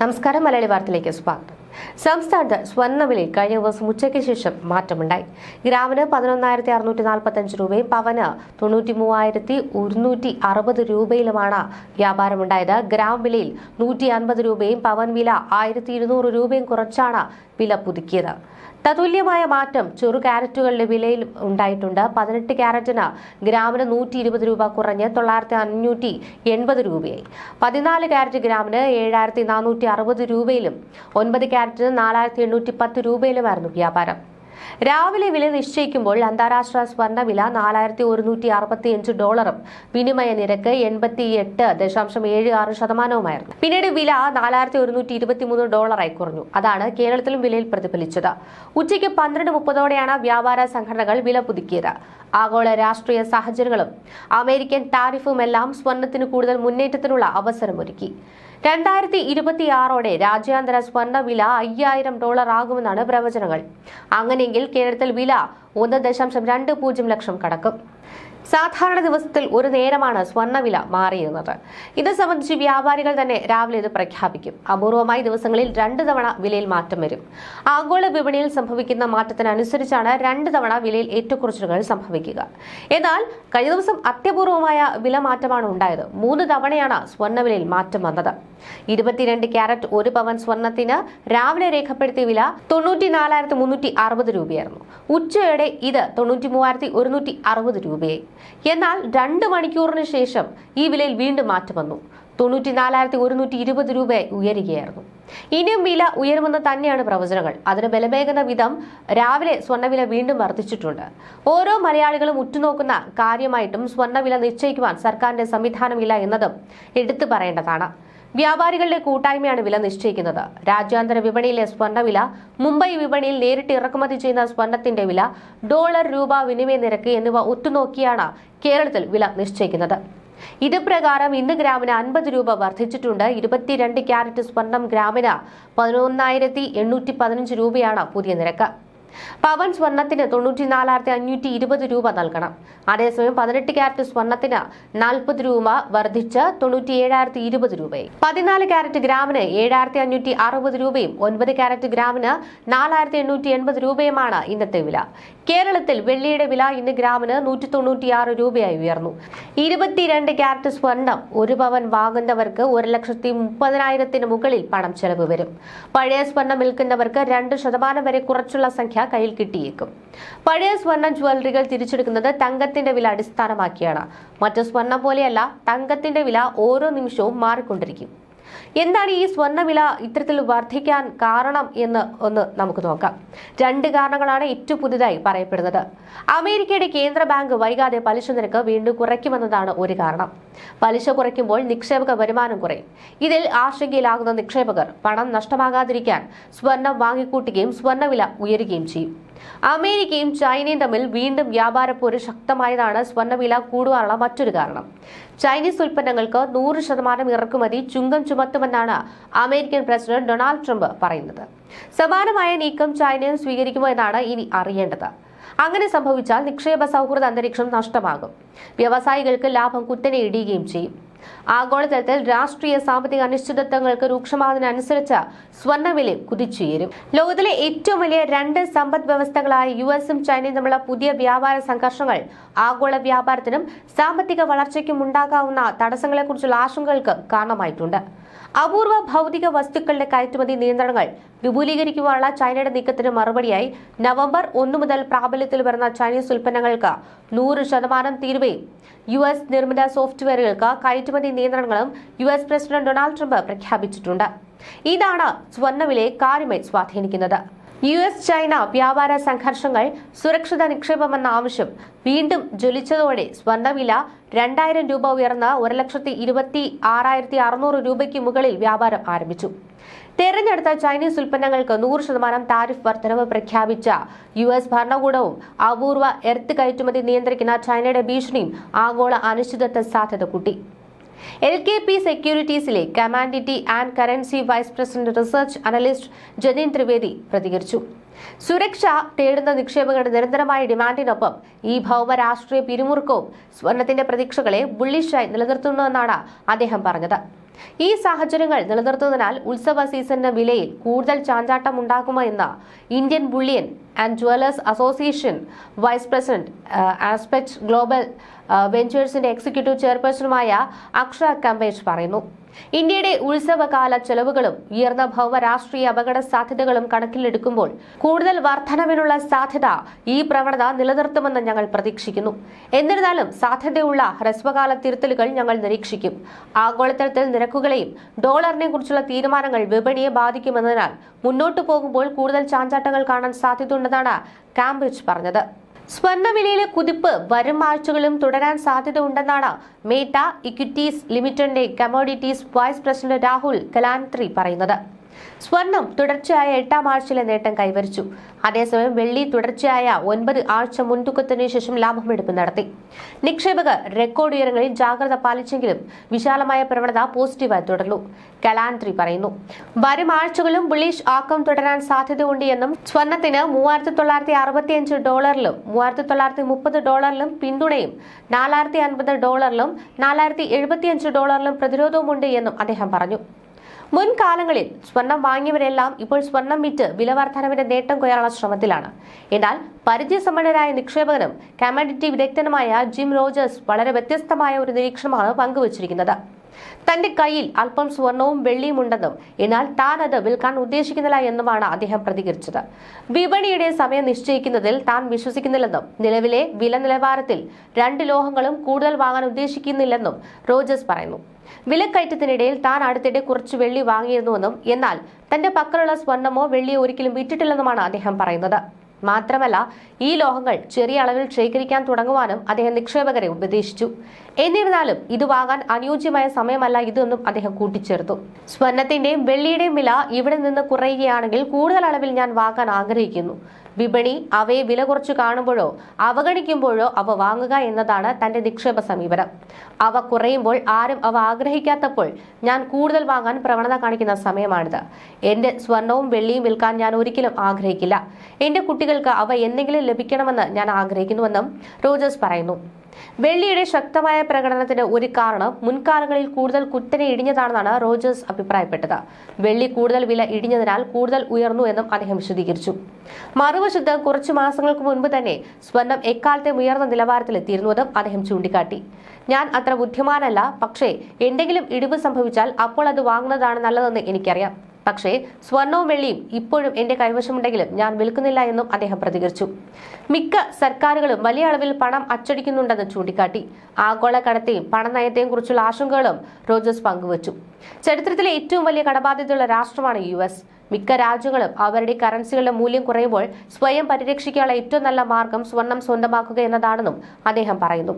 നമസ്കാരം. മലയാളി വാർത്തയിലേക്ക് സ്വാഗതം. സംസ്ഥാനത്ത് സ്വർണ്ണവിലയിൽ കഴിഞ്ഞ ദിവസം ഉച്ചയ്ക്ക് ശേഷം മാറ്റമുണ്ടായി. ഗ്രാമിന് 11,645 രൂപയും പവന് 93,160 രൂപയിലുമാണ് വ്യാപാരമുണ്ടായത്. ഗ്രാം വിലയിൽ 150 രൂപയും പവൻ വില 1,200 രൂപയും കുറച്ചാണ് വില പുതുക്കിയത്. തതുല്യമായ മാറ്റം ചെറു കാരറ്റുകളുടെ വിലയിൽ ഉണ്ടായിട്ടുണ്ട്. 18 കാരറ്റിന് ഗ്രാമിന് 120 രൂപ കുറഞ്ഞ് 9,580 രൂപയായി. 14 കാരറ്റ് ഗ്രാമിന് 7,460 രൂപയിലും 9 കാരറ്റിന് 4,810 രൂപയിലുമായിരുന്നു വ്യാപാരം. രാവിലെ വില നിശ്ചയിക്കുമ്പോൾ അന്താരാഷ്ട്ര സ്വർണ്ണ വില $4,165, വിനിമയ നിരക്ക് 88.76%. പിന്നീട് വില $4,123 കുറഞ്ഞു. അതാണ് കേരളത്തിലും വിലയിൽ പ്രതിഫലിച്ചത്. ഉച്ചയ്ക്ക് 12:30 വ്യാപാര സംഘടനകൾ വില പുതുക്കിയത്. ആഗോള രാഷ്ട്രീയ സാഹചര്യങ്ങളും അമേരിക്കൻ ടാരിഫുമെല്ലാം സ്വർണ്ണത്തിന് കൂടുതൽ മുന്നേറ്റത്തിനുള്ള അവസരമൊരുക്കി. 2026 രാജ്യാന്തര സ്വർണ്ണ വില $5,000 ആകുമെന്നാണ് പ്രവചനങ്ങൾ. അങ്ങനെയെങ്കിൽ കേരളത്തിൽ വില 1.20 ലക്ഷം കടക്കും. സാധാരണ ദിവസത്തിൽ ഒരു നേരമാണ് സ്വർണ്ണവില മാറിയിരുന്നത്. ഇത് സംബന്ധിച്ച് വ്യാപാരികൾ തന്നെ രാവിലെ ഇത് പ്രഖ്യാപിക്കും. അപൂർവമായി ദിവസങ്ങളിൽ 2 തവണ വിലയിൽ മാറ്റം വരും. ആഗോള വിപണിയിൽ സംഭവിക്കുന്ന മാറ്റത്തിനനുസരിച്ചാണ് 2 തവണ വിലയിൽ ഏറ്റക്കുറച്ചിലുകൾ സംഭവിക്കുക. എന്നാൽ കഴിഞ്ഞ ദിവസം അത്യപൂർവമായ വില മാറ്റമാണ് ഉണ്ടായത്. 3 തവണയാണ് സ്വർണ്ണവിലയിൽ മാറ്റം വന്നത്. 22 ക്യാരറ്റ് 1 പവൻ സ്വർണ്ണത്തിന് രാവിലെ രേഖപ്പെടുത്തിയ വില 94,360 രൂപയായിരുന്നു. ഉച്ചയോടെ ഇത് 93,160 രൂപയായി. എന്നാൽ 2 മണിക്കൂറിന് ശേഷം ഈ വിലയിൽ വീണ്ടും മാറ്റം വന്നു. 94,120 രൂപ ഉയരുകയായിരുന്നു. ഇനിയും വില ഉയരുമെന്ന് തന്നെയാണ് പ്രവചനങ്ങൾ. അതിന് ബലമേകുന്ന വിധം രാവിലെ സ്വർണ്ണവില വീണ്ടും വർദ്ധിച്ചിട്ടുണ്ട്. ഓരോ മലയാളികളും ഉറ്റുനോക്കുന്ന കാര്യമായിട്ടും സ്വർണ്ണവില നിശ്ചയിക്കുവാൻ സർക്കാരിന്റെ സംവിധാനമില്ല എന്നതും എടുത്തു പറയേണ്ടതാണ്. വ്യാപാരികളുടെ കൂട്ടായ്മയാണ് വില നിശ്ചയിക്കുന്നത്. രാജ്യാന്തര വിപണിയിലെ സ്വർണ്ണവില, മുംബൈ വിപണിയിൽ നേരിട്ട് ഇറക്കുമതി ചെയ്യുന്ന സ്വർണ്ണത്തിന്റെ വില, ഡോളർ രൂപ വിനിമയ നിരക്ക് എന്നിവ ഒത്തുനോക്കിയാണ് കേരളത്തിൽ വില നിശ്ചയിക്കുന്നത്. ഇത് പ്രകാരം ഇന്ന് ഗ്രാമിന് 50 രൂപ വർദ്ധിച്ചിട്ടുണ്ട്. 22 ക്യാരറ്റ് സ്വർണം ഗ്രാമിന് 11,815 രൂപയാണ് പുതിയ നിരക്ക്. പവൻ സ്വർണത്തിന് 94,520 രൂപ നൽകണം. അതേസമയം 18 ക്യാരറ്റ് സ്വർണത്തിന് 40 രൂപ വർദ്ധിച്ച് 97,020 രൂപയായി. 14 ക്യാരറ്റ് ഗ്രാമിന് 7,560 രൂപയും 9 ക്യാരറ്റ് ഗ്രാമിന് 4,880 രൂപയുമാണ് ഇന്നത്തെ വില. കേരളത്തിൽ വെള്ളിയുടെ വില ഇന്ന് ഗ്രാമിന് 196 രൂപയായി ഉയർന്നു. 22 ക്യാരറ്റ് സ്വർണം 1 പവൻ വാങ്ങുന്നവർക്ക് 1,30,000-ന് മുകളിൽ പണം ചെലവ് വരും. പഴയ സ്വർണം വിൽക്കുന്നവർക്ക് 2% വരെ കുറച്ചുള്ള സംഖ്യ കയ്യിൽ കിട്ടിയേക്കും. പഴയ സ്വർണം ജ്വല്ലറികൾ തിരിച്ചെടുക്കുന്നത് തങ്കത്തിന്റെ വില അടിസ്ഥാനമാക്കിയാണ്. മറ്റു സ്വർണം പോലെയല്ല, തങ്കത്തിന്റെ വില ഓരോ നിമിഷവും മാറിക്കൊണ്ടിരിക്കും. എന്താണ് ഈ സ്വർണ്ണവില ഇത്തരത്തിൽ വർദ്ധിക്കാൻ കാരണം എന്ന് നമുക്ക് നോക്കാം. 2 കാരണങ്ങളാണ് ഏറ്റവും പുതുതായി പറയപ്പെടുന്നത്. അമേരിക്കയുടെ കേന്ദ്ര ബാങ്ക് വൈകാതെ പലിശ നിരക്ക് വീണ്ടും കുറയ്ക്കുമെന്നതാണ് ഒരു കാരണം. പലിശ കുറയ്ക്കുമ്പോൾ നിക്ഷേപക വരുമാനം കുറയും. ഇതിൽ ആശങ്കയിലാകുന്ന നിക്ഷേപകർ പണം നഷ്ടമാകാതിരിക്കാൻ സ്വർണം വാങ്ങിക്കൂട്ടുകയും സ്വർണ്ണവില ഉയരുകയും ചെയ്യും. അമേരിക്കയും ചൈനയും തമ്മിൽ വീണ്ടും വ്യാപാര പോര് ശക്തമായതാണ് സ്വർണ്ണവില കൂടുവാനുള്ള മറ്റൊരു കാരണം. ചൈനീസ് ഉൽപ്പന്നങ്ങൾക്ക് 100% ഇറക്കുമതി ചുങ്കം ചുമത്തുമെന്നാണ് അമേരിക്കൻ പ്രസിഡന്റ് ഡൊണാൾഡ് ട്രംപ് പറയുന്നത്. സമാനമായ നീക്കം ചൈനയും സ്വീകരിക്കുമോ എന്നാണ് ഇനി അറിയേണ്ടത്. അങ്ങനെ സംഭവിച്ചാൽ നിക്ഷേപ സൗഹൃദ അന്തരീക്ഷം നഷ്ടമാകും. വ്യവസായികൾക്ക് ലാഭം കുത്തനെ ഇടിയുകയും ചെയ്യും. ആഗോളതലത്തിൽ രാഷ്ട്രീയ സാമ്പത്തിക അനിശ്ചിതത്വങ്ങൾക്ക് രൂക്ഷമാകുന്നതിനനുസരിച്ച് സ്വർണ്ണവില കുതിച്ചുയരും. ലോകത്തിലെ ഏറ്റവും വലിയ 2 സമ്പദ് വ്യവസ്ഥകളായ US-ഉം ചൈനയും തമ്മിലുള്ള പുതിയ വ്യാപാര സംഘർഷങ്ങൾ ആഗോള വ്യാപാരത്തിനും സാമ്പത്തിക വളർച്ചയ്ക്കും ഉണ്ടാകാവുന്ന തടസ്സങ്ങളെക്കുറിച്ചുള്ള ആശങ്കകൾക്ക് കാരണമായിട്ടുണ്ട്. അപൂർവ ഭൗതിക വസ്തുക്കളുടെ കയറ്റുമതി നിയന്ത്രണങ്ങൾ വിപുലീകരിക്കുവാനുള്ള ചൈനയുടെ നീക്കത്തിന് മറുപടിയായി നവംബർ 1 മുതൽ പ്രാബല്യത്തിൽ വരുന്ന ചൈനീസ് ഉൽപ്പന്നങ്ങൾക്ക് 100% തീരുവയും US നിർമ്മിത സോഫ്റ്റ്വെയറുകൾക്ക് കയറ്റുമതി നിയന്ത്രണങ്ങളും US പ്രസിഡന്റ് ഡൊണാൾഡ് ട്രംപ് പ്രഖ്യാപിച്ചിട്ടുണ്ട്. ഇതാണ് സ്വർണ്ണവിലയെ കാര്യമായി സ്വാധീനിക്കുന്നത്. US ചൈന വ്യാപാര സംഘർഷങ്ങൾ, സുരക്ഷിത നിക്ഷേപമെന്ന ആവശ്യം വീണ്ടും ജ്വലിച്ചതോടെ സ്വർണ്ണവില 2,000 രൂപ ഉയർന്ന് 1,26,600 രൂപയ്ക്ക് മുകളിൽ വ്യാപാരം ആരംഭിച്ചു. തെരഞ്ഞെടുത്ത ചൈനീസ് ഉൽപ്പന്നങ്ങൾക്ക് 100% താരിഫ് വർധനവ് പ്രഖ്യാപിച്ച US ഭരണകൂടവും അപൂർവ എർത്ത് കയറ്റുമതി നിയന്ത്രിക്കുന്ന ചൈനയുടെ ഭീഷണിയും ആഗോള അനിശ്ചിതത്വ സാധ്യത കൂട്ടി. LKP സെക്യൂരിറ്റീസിലെ commodity and currency vice president research analyst Jatin Trivedi പ്രതികരിച്ചു. സുരക്ഷ തേടുന്ന നിക്ഷേപകരുടെ നിരന്തരമായ ഡിമാൻഡിനൊപ്പം ഈ ഭൗമ രാഷ്ട്രീയ പിരിമുറുക്കവും സ്വർണത്തിന്റെ പ്രതീക്ഷകളെ ബുള്ളിഷായി നിലനിർത്തുന്നുവെന്നാണ് അദ്ദേഹം പറഞ്ഞത്. ഈ സാഹചര്യങ്ങൾ നിലനിർത്തുന്നതിനാൽ ഉത്സവ സീസണിന് വിലയിൽ കൂടുതൽ ചാഞ്ചാട്ടം ഉണ്ടാകുമോ എന്ന Indian bullion and jewellers association vice president aspect global വെഞ്ചേഴ്സിന്റെ എക്സിക്യൂട്ടീവ് ചെയർപേഴ്സണുമായ അക്ഷര കമ്പേജ് പറയുന്നു. ഇന്ത്യയുടെ ഉത്സവകാല ചെലവുകളും ഉയർന്ന ഭൗമരാഷ്ട്രീയ അപകട സാധ്യതകളും കണക്കിലെടുക്കുമ്പോൾ കൂടുതൽ വർധനവിനുള്ള സാധ്യത ഈ പ്രവണത നിലനിർത്തുമെന്ന് ഞങ്ങൾ പ്രതീക്ഷിക്കുന്നു. എന്നിരുന്നാലും സാധ്യതയുള്ള ഹ്രസ്വകാല തിരുത്തലുകൾ ഞങ്ങൾ നിരീക്ഷിക്കും. ആഗോളതലത്തിൽ നിരക്കുകളെയും ഡോളറിനെ കുറിച്ചുള്ള തീരുമാനങ്ങൾ വിപണിയെ ബാധിക്കുമെന്നതിനാൽ മുന്നോട്ടു പോകുമ്പോൾ കൂടുതൽ ചാഞ്ചാട്ടങ്ങൾ കാണാൻ സാധ്യതയുണ്ടെന്നാണ് കാംബ്രിഡ്ജ് പറഞ്ഞത്. സ്വർണ്ണവിലയിലെ കുതിപ്പ് വരും ആഴ്ചകളിലും തുടരാൻ സാധ്യതയുണ്ടെന്നാണ് മേട്ട ഇക്വിറ്റീസ് ലിമിറ്റഡിന്റെ കമോഡിറ്റീസ് വൈസ് പ്രസിഡന്റ് രാഹുൽ കലാൻത്രി പറയുന്നത്. സ്വർണം തുടർച്ചയായ 8ാം ആഴ്ചയിലെ നേട്ടം കൈവരിച്ചു. അതേസമയം വെള്ളി തുടർച്ചയായ 9 ആഴ്ച മുൻതൂക്കത്തിന് ശേഷം ലാഭമെടുപ്പ് നടത്തി. നിക്ഷേപകർ റെക്കോർഡ് ഉയരങ്ങളിൽ ജാഗ്രത പാലിച്ചെങ്കിലും വിശാലമായ പ്രവണത പോസിറ്റീവായി തുടർന്നു. കലാൻത്രി പറയുന്നു. വരും ആഴ്ചകളിലും ബുള്ളിഷ് ആക്കം തുടരാൻ സാധ്യതയുണ്ട് എന്നും സ്വർണത്തിന് $3,965 $3,930 പിന്തുണയും $4,050 $4,075 പ്രതിരോധവുമുണ്ട് എന്നും അദ്ദേഹം പറഞ്ഞു. മുൻകാലങ്ങളിൽ സ്വർണം വാങ്ങിയവരെല്ലാം ഇപ്പോൾ സ്വർണം വിറ്റ് വില വർധനവിന്റെ നേട്ടം കൊയ്യാനുള്ള ശ്രമത്തിലാണ്. എന്നാൽ പരിചയസമ്പന്നരായ നിക്ഷേപകനും കമോഡിറ്റി വിദഗ്ധനുമായ ജിം റോജേഴ്സ് വളരെ വ്യത്യസ്തമായ ഒരു നിരീക്ഷണമാണ് പങ്കുവച്ചിരിക്കുന്നത്. തന്റെ കയ്യിൽ അല്പം സ്വർണവും വെള്ളിയും ഉണ്ടെന്നും എന്നാൽ താൻ അത് വിൽക്കാൻ ഉദ്ദേശിക്കുന്നില്ല എന്നുമാണ് അദ്ദേഹം പ്രതികരിച്ചത്. വിപണിയുടെ സമയം നിശ്ചയിക്കുന്നതിൽ താൻ വിശ്വസിക്കുന്നില്ലെന്നും നിലവിലെ വില നിലവാരത്തിൽ 2 ലോഹങ്ങളും കൂടുതൽ വാങ്ങാൻ ഉദ്ദേശിക്കുന്നില്ലെന്നും റോജേഴ്സ് പറയുന്നു. വിലക്കയറ്റത്തിനിടയിൽ താൻ അടുത്തിടെ കുറച്ച് വെള്ളി വാങ്ങിയിരുന്നുവെന്നും എന്നാൽ തന്റെ പക്കലുള്ള സ്വർണമോ വെള്ളിയോ ഒരിക്കലും വിറ്റിട്ടില്ലെന്നുമാണ് അദ്ദേഹം പറയുന്നത്. മാത്രമല്ല ഈ ലോഹങ്ങൾ ചെറിയ അളവിൽ ശേഖരിക്കാൻ തുടങ്ങുവാനും അദ്ദേഹം നിക്ഷേപകരെ ഉപദേശിച്ചു. എന്നിരുന്നാലും ഇത് വാങ്ങാൻ അനുയോജ്യമായ സമയമല്ല ഇതെന്നും അദ്ദേഹം കൂട്ടിച്ചേർത്തു. സ്വർണത്തിന്റെയും വെള്ളിയുടെയും വില ഇവിടെ നിന്ന് കുറയുകയാണെങ്കിൽ കൂടുതൽ അളവിൽ ഞാൻ വാങ്ങാൻ ആഗ്രഹിക്കുന്നു. വിപണി അവയെ വില കുറച്ച് കാണുമ്പോഴോ അവഗണിക്കുമ്പോഴോ അവ വാങ്ങുക എന്നതാണ് തന്റെ നിക്ഷേപ സമീപനം. അവ കുറയുമ്പോൾ ആരും അവ ആഗ്രഹിക്കാത്തപ്പോൾ ഞാൻ കൂടുതൽ വാങ്ങാൻ പ്രവണത കാണിക്കുന്ന സമയമാണിത്. എന്റെ സ്വർണവും വെള്ളിയും വിൽക്കാൻ ഞാൻ ഒരിക്കലും ആഗ്രഹിക്കില്ല. എന്റെ കുട്ടികൾക്ക് അവ എന്തെങ്കിലും ലഭിക്കണമെന്ന് ഞാൻ ആഗ്രഹിക്കുന്നുവെന്നും റോജേഴ്സ് പറയുന്നു. വെള്ളിയുടെ ശക്തമായ പ്രകടനത്തിന് ഒരു കാരണം മുൻകാലങ്ങളിൽ കൂടുതൽ കുത്തനെ ഇടിഞ്ഞതാണെന്നാണ് റോജേഴ്സ് അഭിപ്രായപ്പെട്ടത്. വെള്ളി കൂടുതൽ വില ഇടിഞ്ഞതിനാൽ കൂടുതൽ ഉയർന്നു എന്നും അദ്ദേഹം വിശദീകരിച്ചു. മറുവശത്ത് കുറച്ചു മാസങ്ങൾക്ക് മുൻപ് തന്നെ സ്വർണം എക്കാലത്തെ ഉയർന്ന നിലവാരത്തിലെത്തിയിരുന്നുവെന്നും അദ്ദേഹം ചൂണ്ടിക്കാട്ടി. ഞാൻ അത്ര ബുദ്ധിമാനല്ല, പക്ഷേ എന്തെങ്കിലും ഇടിവ് സംഭവിച്ചാൽ അപ്പോൾ അത് വാങ്ങുന്നതാണ് നല്ലതെന്ന് എനിക്കറിയാം. പക്ഷേ സ്വർണവും വെള്ളിയും ഇപ്പോഴും എന്റെ കൈവശമുണ്ടെങ്കിലും ഞാൻ വിൽക്കുന്നില്ല എന്നും അദ്ദേഹം പ്രതികരിച്ചു. മിക്ക സർക്കാരുകളും വലിയ അളവിൽ പണം അച്ചടിക്കുന്നുണ്ടെന്ന് ചൂണ്ടിക്കാട്ടി. ആഗോള കടത്തെയും പണനയത്തെയും കുറിച്ചുള്ള ആശങ്കകളും റോജേഴ്സ് പങ്കുവച്ചു. ചരിത്രത്തിലെ ഏറ്റവും വലിയ കടബാധ്യതയുള്ള രാഷ്ട്രമാണ് US. മിക്ക രാജ്യങ്ങളും അവരുടെ കറൻസികളുടെ മൂല്യം കുറയുമ്പോൾ സ്വയം പരിരക്ഷിക്കാനുള്ള ഏറ്റവും നല്ല മാർഗം സ്വർണം സ്വന്തമാക്കുക എന്നതാണെന്നും അദ്ദേഹം പറയുന്നു.